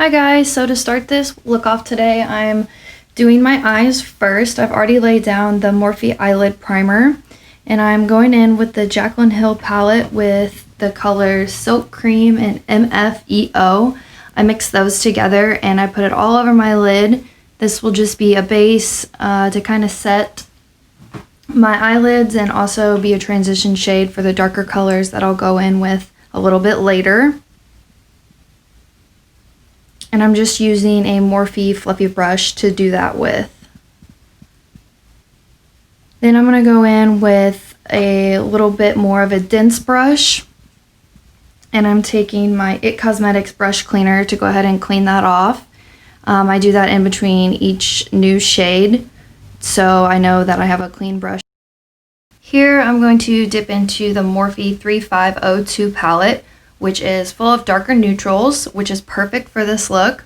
Hi guys, so to start this look off today, I'm doing my eyes first. I've already laid down the Morphe eyelid primer and I'm going in with the Jaclyn Hill palette with the colors Silk Cream and MFEO. I mixed those together and I put it all over my lid. This will just be a base to kind of set my eyelids and also be a transition shade for the darker colors that I'll go in with a little bit later. And I'm just using a Morphe fluffy brush to do that with. Then I'm going to go in with a little bit more of a dense brush. And I'm taking my IT Cosmetics brush cleaner to go ahead and clean that off. I do that in between each new shade, so I know that I have a clean brush. Here I'm going to dip into the Morphe 3502 palette, which is full of darker neutrals, which is perfect for this look.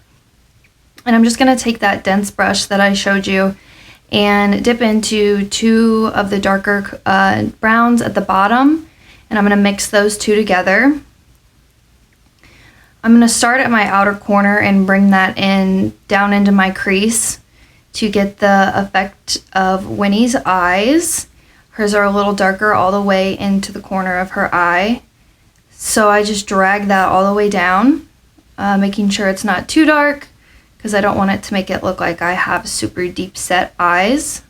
And I'm just going to take that dense brush that I showed you and dip into two of the darker browns at the bottom, and I'm going to mix those two together. I'm going to start at my outer corner and bring that in down into my crease to get the effect of Winnie's eyes. Hers are a little darker all the way into the corner of her eye. So I just drag that all the way down, making sure it's not too dark because I don't want it to make it look like I have super deep set eyes.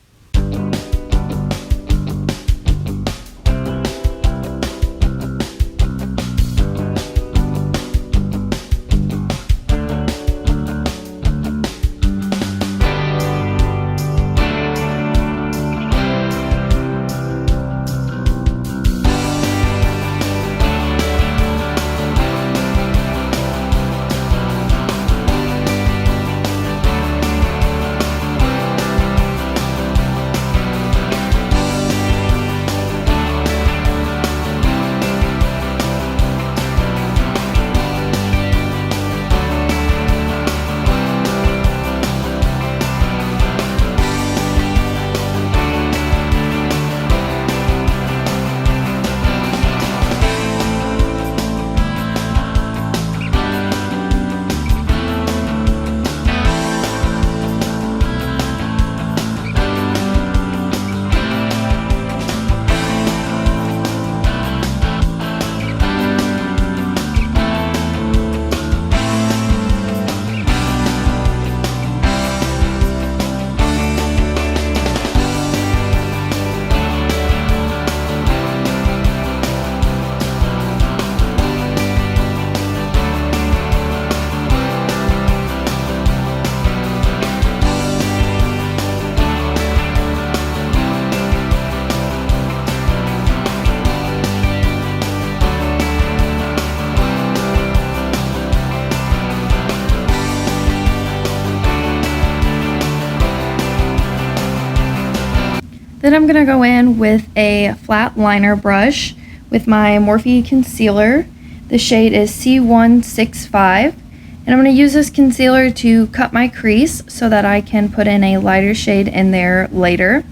Then I'm going to go in with a flat liner brush with my Morphe concealer. The shade is C165, and I'm going to use this concealer to cut my crease so that I can put in a lighter shade in there later.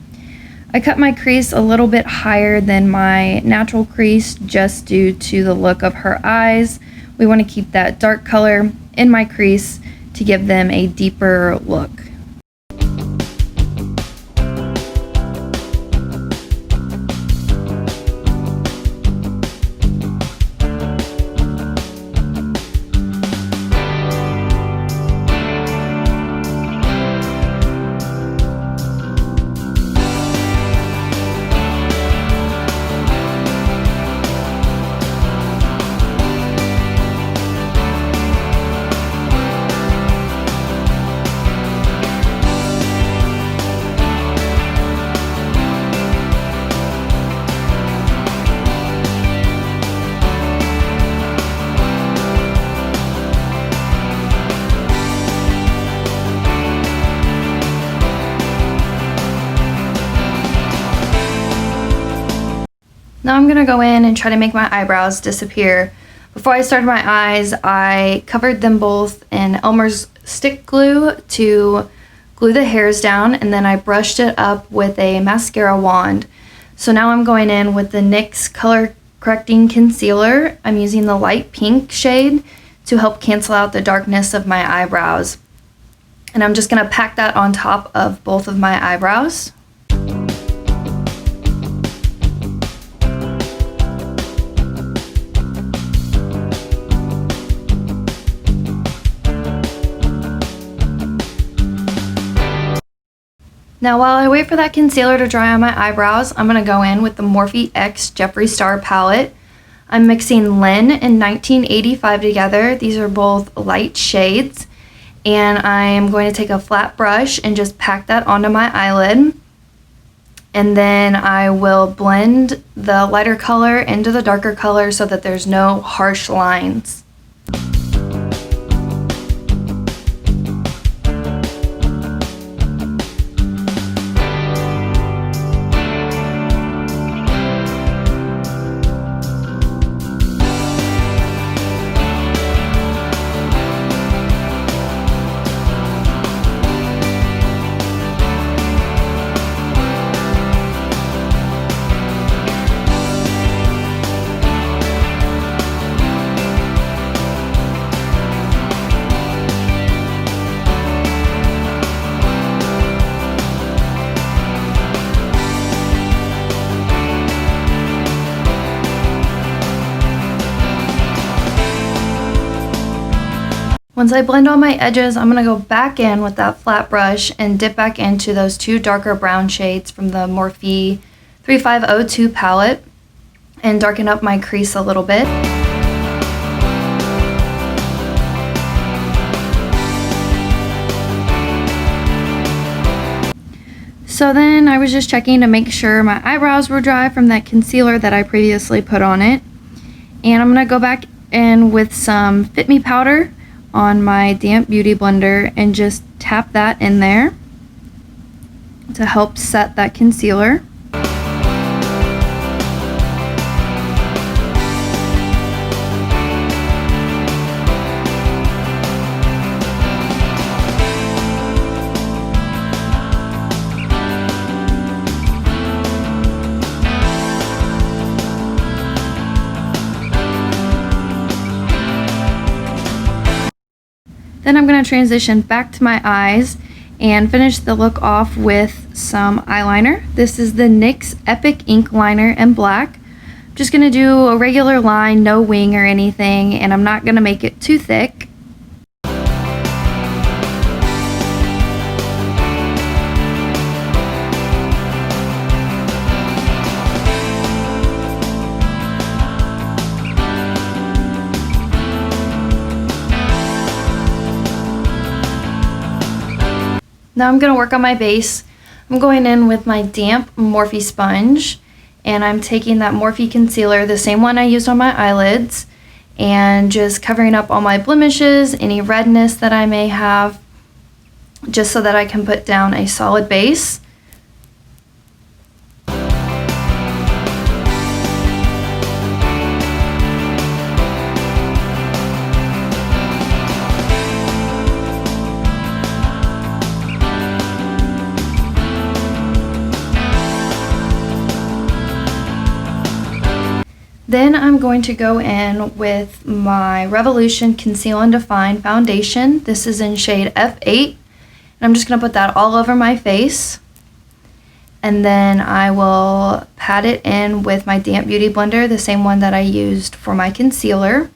I cut my crease a little bit higher than my natural crease just due to the look of her eyes. We want to keep that dark color in my crease to give them a deeper look. Now I'm going to go in and try to make my eyebrows disappear. Before I started my eyes, I covered them both in Elmer's stick glue to glue the hairs down, and then I brushed it up with a mascara wand. So now I'm going in with the NYX Color Correcting Concealer. I'm using the light pink shade to help cancel out the darkness of my eyebrows. And I'm just going to pack that on top of both of my eyebrows. Now while I wait for that concealer to dry on my eyebrows, I'm going to go in with the Morphe X Jeffree Star palette. I'm mixing Lynn and 1985 together. These are both light shades. And I am going to take a flat brush and just pack that onto my eyelid. And then I will blend the lighter color into the darker color so that there's no harsh lines. Once I blend all my edges, I'm going to go back in with that flat brush and dip back into those two darker brown shades from the Morphe 3502 palette and darken up my crease a little bit. So then I was just checking to make sure my eyebrows were dry from that concealer that I previously put on it. And I'm going to go back in with some Fit Me powder on my damp beauty blender and just tap that in there to help set that concealer. Then I'm going to transition back to my eyes and finish the look off with some eyeliner. This is the NYX Epic Ink Liner in black. I'm just going to do a regular line, no wing or anything, and I'm not going to make it too thick. Now I'm going to work on my base. I'm going in with my damp Morphe sponge, and I'm taking that Morphe concealer, the same one I used on my eyelids, and just covering up all my blemishes, any redness that I may have, just so that I can put down a solid base. Then I'm going to go in with my Revolution Conceal and Define Foundation. This is in shade F8. And I'm just going to put that all over my face. And then I will pat it in with my damp beauty blender, the same one that I used for my concealer.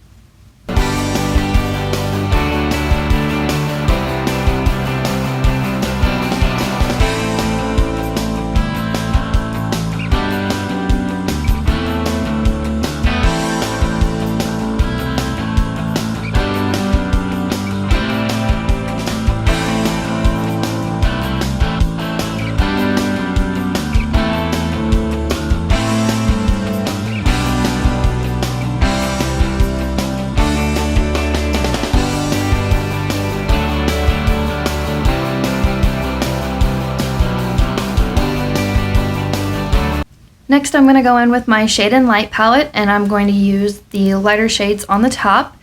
Next, I'm going to go in with my Shade and Light palette, and I'm going to use the lighter shades on the top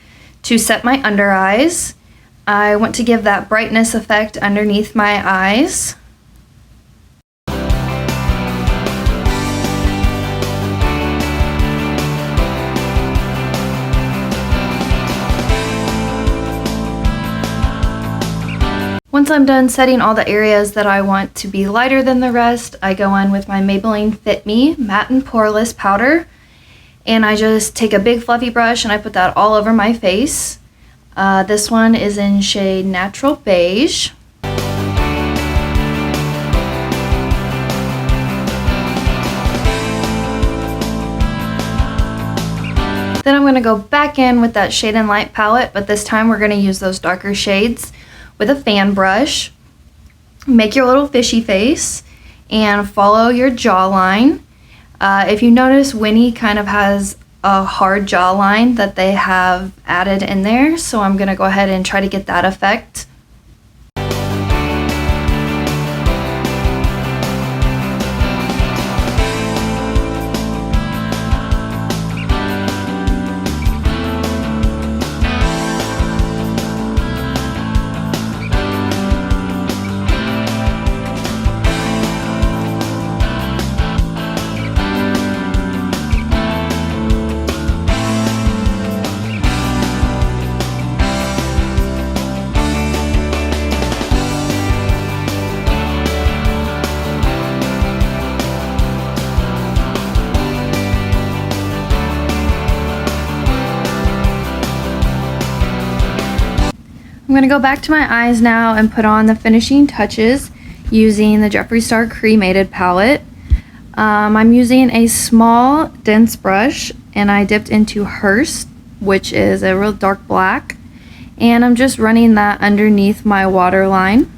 to set my under eyes. I want to give that brightness effect underneath my eyes. Once I'm done setting all the areas that I want to be lighter than the rest, I go in with my Maybelline Fit Me Matte and Poreless Powder. And I just take a big fluffy brush and I put that all over my face. This one is in shade Natural Beige. Then I'm going to go back in with that Shade and Light palette, but this time we're going to use those darker shades with a fan brush. Make your little fishy face and follow your jawline. If you notice, Winnie kind of has a hard jawline that they have added in there, so I'm going to go ahead and try to get that effect. I'm going to go back to my eyes now and put on the finishing touches using the Jeffree Star Cremated palette. I'm using a small dense brush and I dipped into Hearst, which is a real dark black, and I'm just running that underneath my waterline.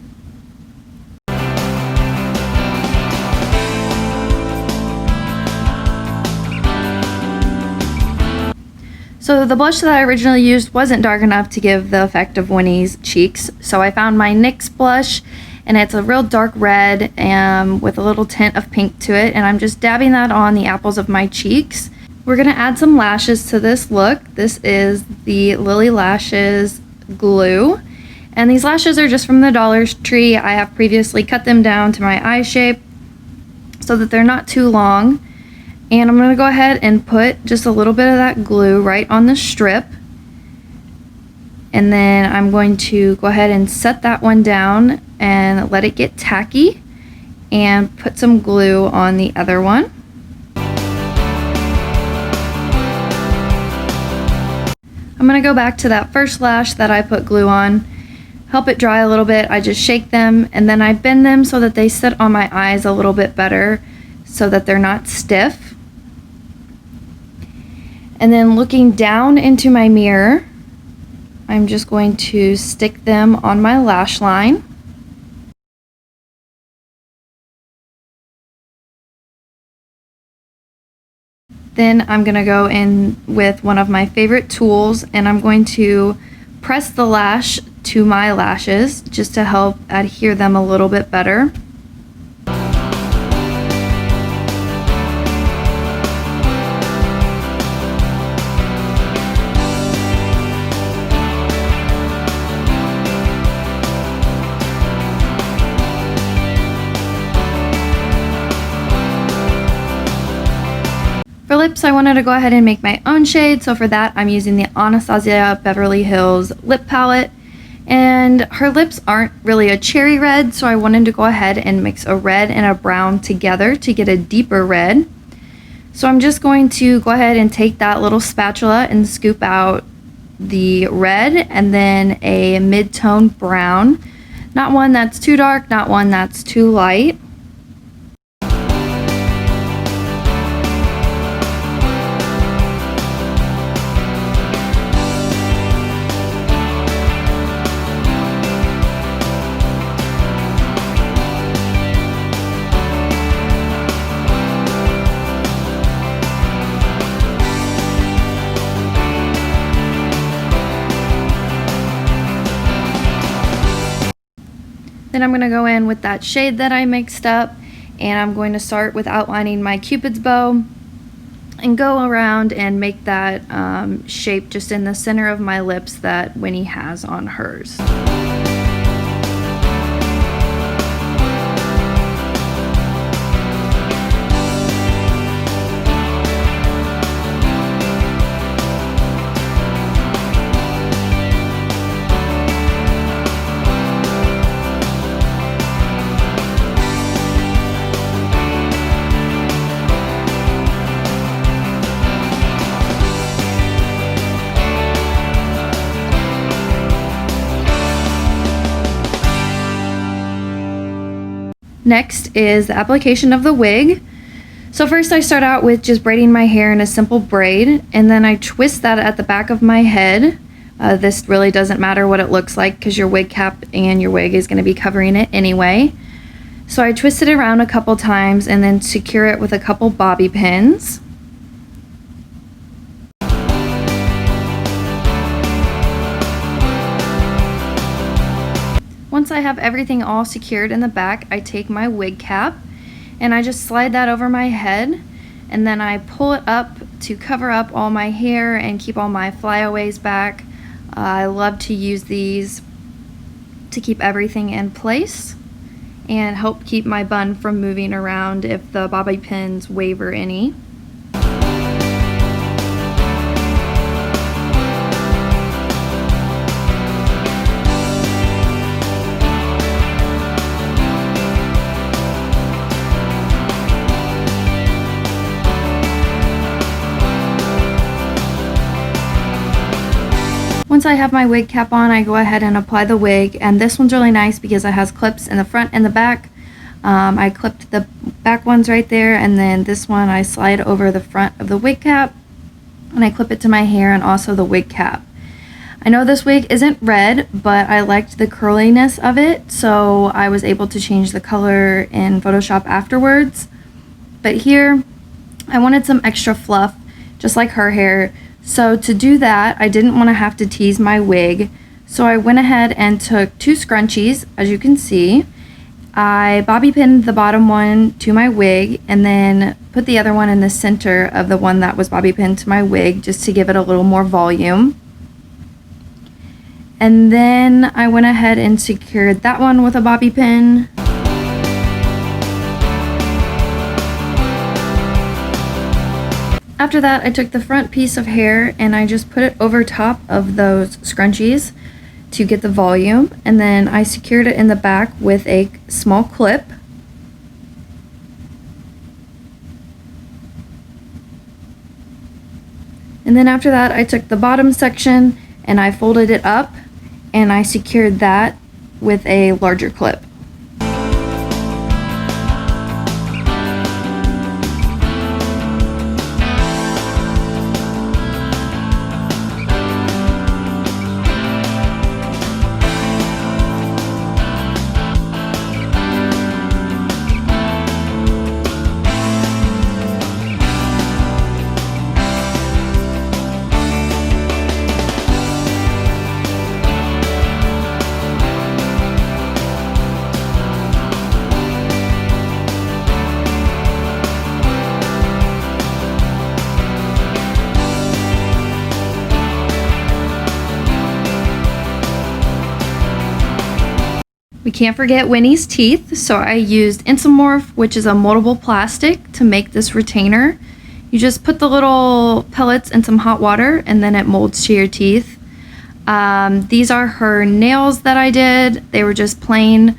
So the blush that I originally used wasn't dark enough to give the effect of Winnie's cheeks, so I found my NYX blush, and it's a real dark red with a little tint of pink to it, and I'm just dabbing that on the apples of my cheeks. We're going to add some lashes to this look. This is the Lily Lashes glue, and these lashes are just from the Dollar Tree. I have previously cut them down to my eye shape so that they're not too long. And I'm going to go ahead and put just a little bit of that glue right on the strip. And then I'm going to go ahead and set that one down and let it get tacky and put some glue on the other one. I'm going to go back to that first lash that I put glue on, help it dry a little bit. I just shake them and then I bend them so that they sit on my eyes a little bit better so that they're not stiff. And then looking down into my mirror, I'm just going to stick them on my lash line. Then I'm going to go in with one of my favorite tools and I'm going to press the lash to my lashes just to help adhere them a little bit better. For lips, I wanted to go ahead and make my own shade, so for that I'm using the Anastasia Beverly Hills lip palette, and her lips aren't really a cherry red, so I wanted to go ahead and mix a red and a brown together to get a deeper red. So I'm just going to go ahead and take that little spatula and scoop out the red and then a mid-tone brown, not one that's too dark, not one that's too light. Then I'm going to go in with that shade that I mixed up, and I'm going to start with outlining my Cupid's bow and go around and make that shape just in the center of my lips that Winnie has on hers. Next is the application of the wig. So first I start out with just braiding my hair in a simple braid, and then I twist that at the back of my head. This really doesn't matter what it looks like because your wig cap and your wig is going to be covering it anyway. So I twist it around a couple times and then secure it with a couple bobby pins. Once I have everything all secured in the back, I take my wig cap and I just slide that over my head, and then I pull it up to cover up all my hair and keep all my flyaways back. I love to use these to keep everything in place and help keep my bun from moving around if the bobby pins waver any. Once I have my wig cap on, I go ahead and apply the wig, and this one's really nice because it has clips in the front and the back. I clipped the back ones right there, and then this one I slide over the front of the wig cap and I clip it to my hair and also the wig cap. I know this wig isn't red, but I liked the curliness of it, so I was able to change the color in Photoshop afterwards. But here I wanted some extra fluff, just like her hair. So to do that, I didn't want to have to tease my wig, so I went ahead and took two scrunchies, as you can see. I bobby pinned the bottom one to my wig and then put the other one in the center of the one that was bobby pinned to my wig, just to give it a little more volume. And then I went ahead and secured that one with a bobby pin. After that, I took the front piece of hair and I just put it over top of those scrunchies to get the volume, and then I secured it in the back with a small clip. And then after that, I took the bottom section and I folded it up and I secured that with a larger clip. We can't forget Winnie's teeth, so I used Morphe, which is a moldable plastic, to make this retainer. You just put the little pellets in some hot water and then it molds to your teeth. These are her nails that I did. They were just plain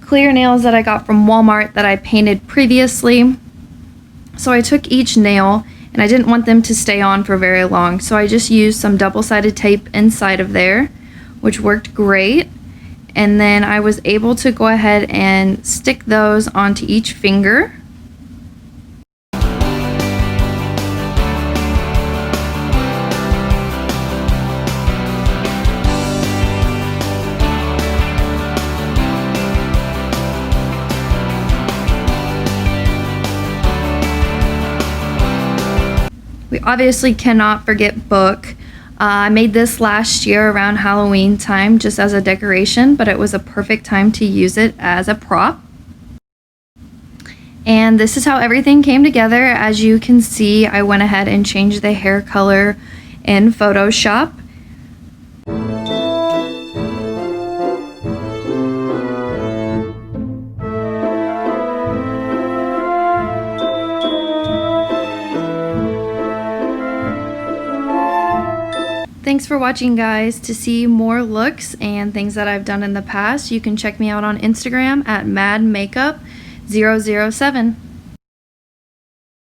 clear nails that I got from Walmart that I painted previously. So I took each nail and I didn't want them to stay on for very long, so I just used some double-sided tape inside of there, which worked great. And then I was able to go ahead and stick those onto each finger. We obviously cannot forget BOOOOK. I made this last year around Halloween time just as a decoration, but it was a perfect time to use it as a prop. And this is how everything came together. As you can see, I went ahead and changed the hair color in Photoshop. Thanks for watching, guys. To see more looks and things that I've done in the past, you can check me out on Instagram at madmakeup007.